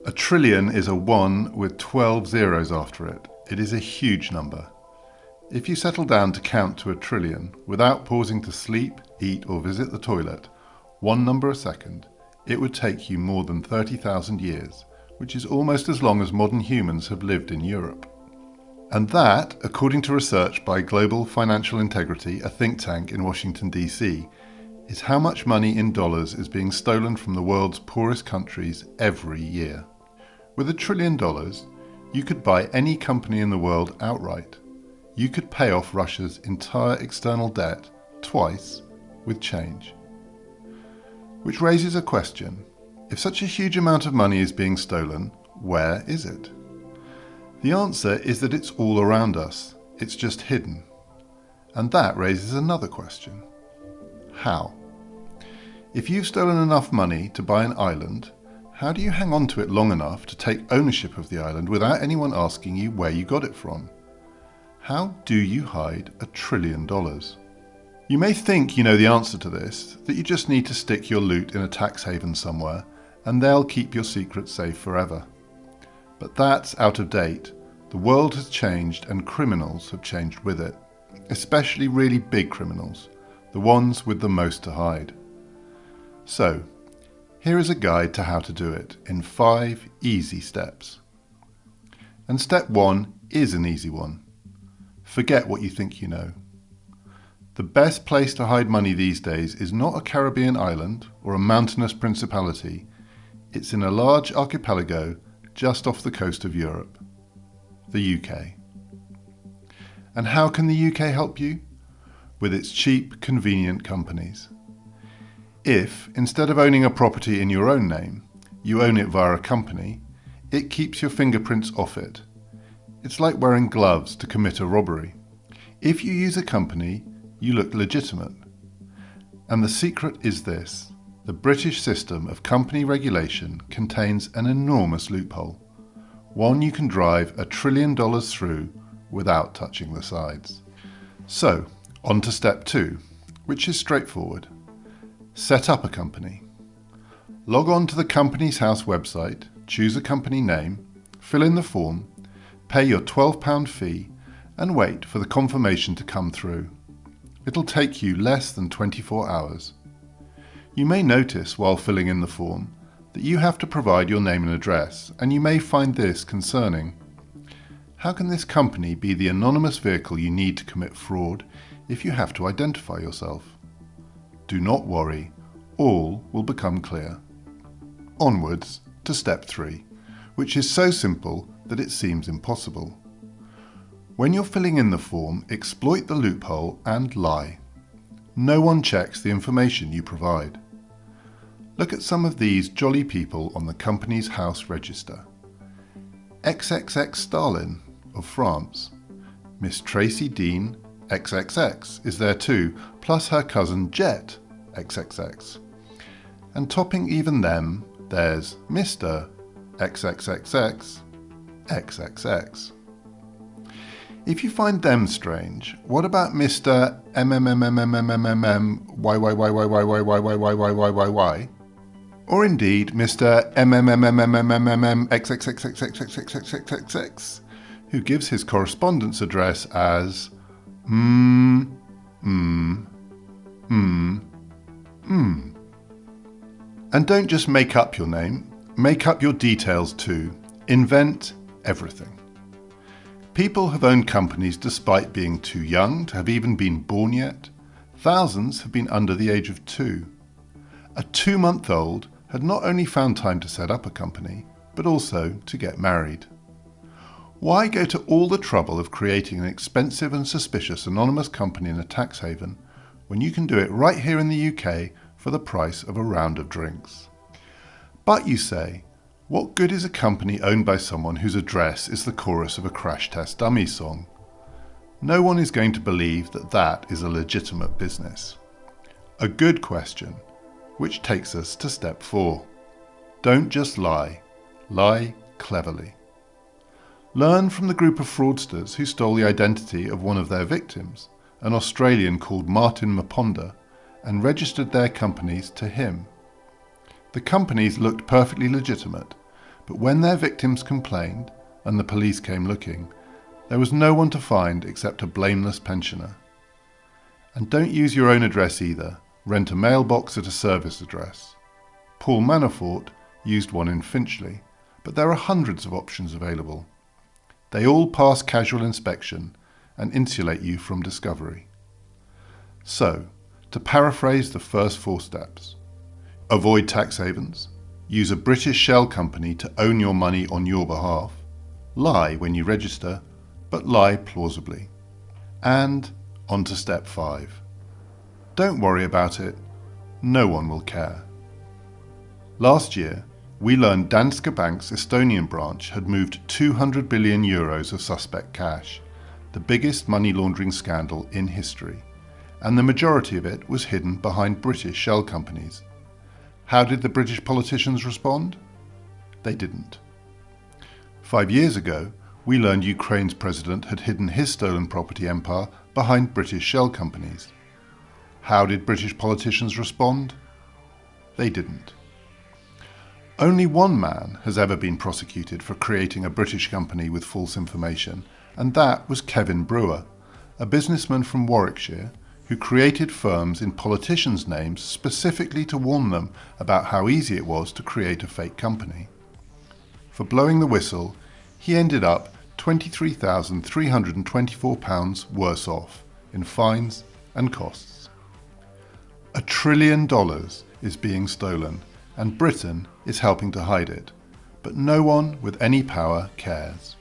A trillion is a 1 with 12 zeros after it. It is a huge number. If you settle down to count to a trillion without pausing to sleep, eat or visit the toilet, one number a second, it would take you more than 30,000 years, which is almost as long as modern humans have lived in Europe. And that, according to research by Global Financial Integrity, a think tank in Washington, D.C., is how much money in dollars is being stolen from the world's poorest countries every year. With $1 trillion, you could buy any company in the world outright. You could pay off Russia's entire external debt twice with change. Which raises a question. If such a huge amount of money is being stolen, where is it? The answer is that it's all around us. It's just hidden. And that raises another question. How? If you've stolen enough money to buy an island, how do you hang on to it long enough to take ownership of the island without anyone asking you where you got it from? How do you hide $1 trillion? You may think you know the answer to this, that you just need to stick your loot in a tax haven somewhere and they'll keep your secret safe forever. But that's out of date. The world has changed and criminals have changed with it, especially really big criminals, the ones with the most to hide. So, here is a guide to how to do it in 5 easy steps. And step 1 is an easy one. Forget what you think you know. The best place to hide money these days is not a Caribbean island or a mountainous principality. It's in a large archipelago just off the coast of Europe, the UK. And how can the UK help you? With its cheap, convenient companies. If, instead of owning a property in your own name, you own it via a company, it keeps your fingerprints off it. It's like wearing gloves to commit a robbery. If you use a company, you look legitimate. And the secret is this. The British system of company regulation contains an enormous loophole. One you can drive $1 trillion through without touching the sides. So, on to step 2, which is straightforward. Set up a company. Log on to the Companies House website, choose a company name, fill in the form, pay your £12 fee, and wait for the confirmation to come through. It'll take you less than 24 hours. You may notice while filling in the form that you have to provide your name and address, and you may find this concerning. How can this company be the anonymous vehicle you need to commit fraud if you have to identify yourself? Do not worry, all will become clear. Onwards to step 3, which is so simple that it seems impossible. When you're filling in the form, exploit the loophole and lie. No one checks the information you provide. Look at some of these jolly people on the Companies House register. XXX Stalin of France. Miss Tracy Dean XXX is there too, plus her cousin Jet XXX. And topping even them, there's Mr. XXXX XXX. If you find them strange, what about Mr. MMMMMMMMYYYYYYYYYYYY? Or indeed Mr. MMMMMMMXXXXXXXXXXX, who gives his correspondence address as And don't just make up your name, make up your details too. Invent everything. People have owned companies despite being too young to have even been born yet. Thousands have been under the age of 2. A 2-month-old had not only found time to set up a company, but also to get married. Why go to all the trouble of creating an expensive and suspicious anonymous company in a tax haven when you can do it right here in the UK for the price of a round of drinks? But you say, what good is a company owned by someone whose address is the chorus of a Crash Test Dummy song? No one is going to believe that that is a legitimate business. A good question, which takes us to step 4. Don't just lie. Lie cleverly. Learn from the group of fraudsters who stole the identity of one of their victims, an Australian called Martin Maponda, and registered their companies to him. The companies looked perfectly legitimate, But when their victims complained and the police came looking, there was no one to find except a blameless pensioner. And don't use your own address either. Rent a mailbox at a service address. Paul Manafort used one in Finchley, but there are hundreds of options available. They all pass casual inspection and insulate you from discovery. So, to paraphrase the first 4 steps: avoid tax havens, use a British shell company to own your money on your behalf, lie when you register, but lie plausibly. And on to step 5. Don't worry about it, no one will care. Last year, we learned Danske Bank's Estonian branch had moved 200 billion euros of suspect cash, the biggest money laundering scandal in history, and the majority of it was hidden behind British shell companies. How did the British politicians respond? They didn't. 5 years ago, we learned Ukraine's president had hidden his stolen property empire behind British shell companies. How did British politicians respond? They didn't. Only one man has ever been prosecuted for creating a British company with false information, and that was Kevin Brewer, a businessman from Warwickshire who created firms in politicians' names specifically to warn them about how easy it was to create a fake company. For blowing the whistle, he ended up £23,324 worse off in fines and costs. $1 trillion is being stolen, and Britain is helping to hide it, but no one with any power cares.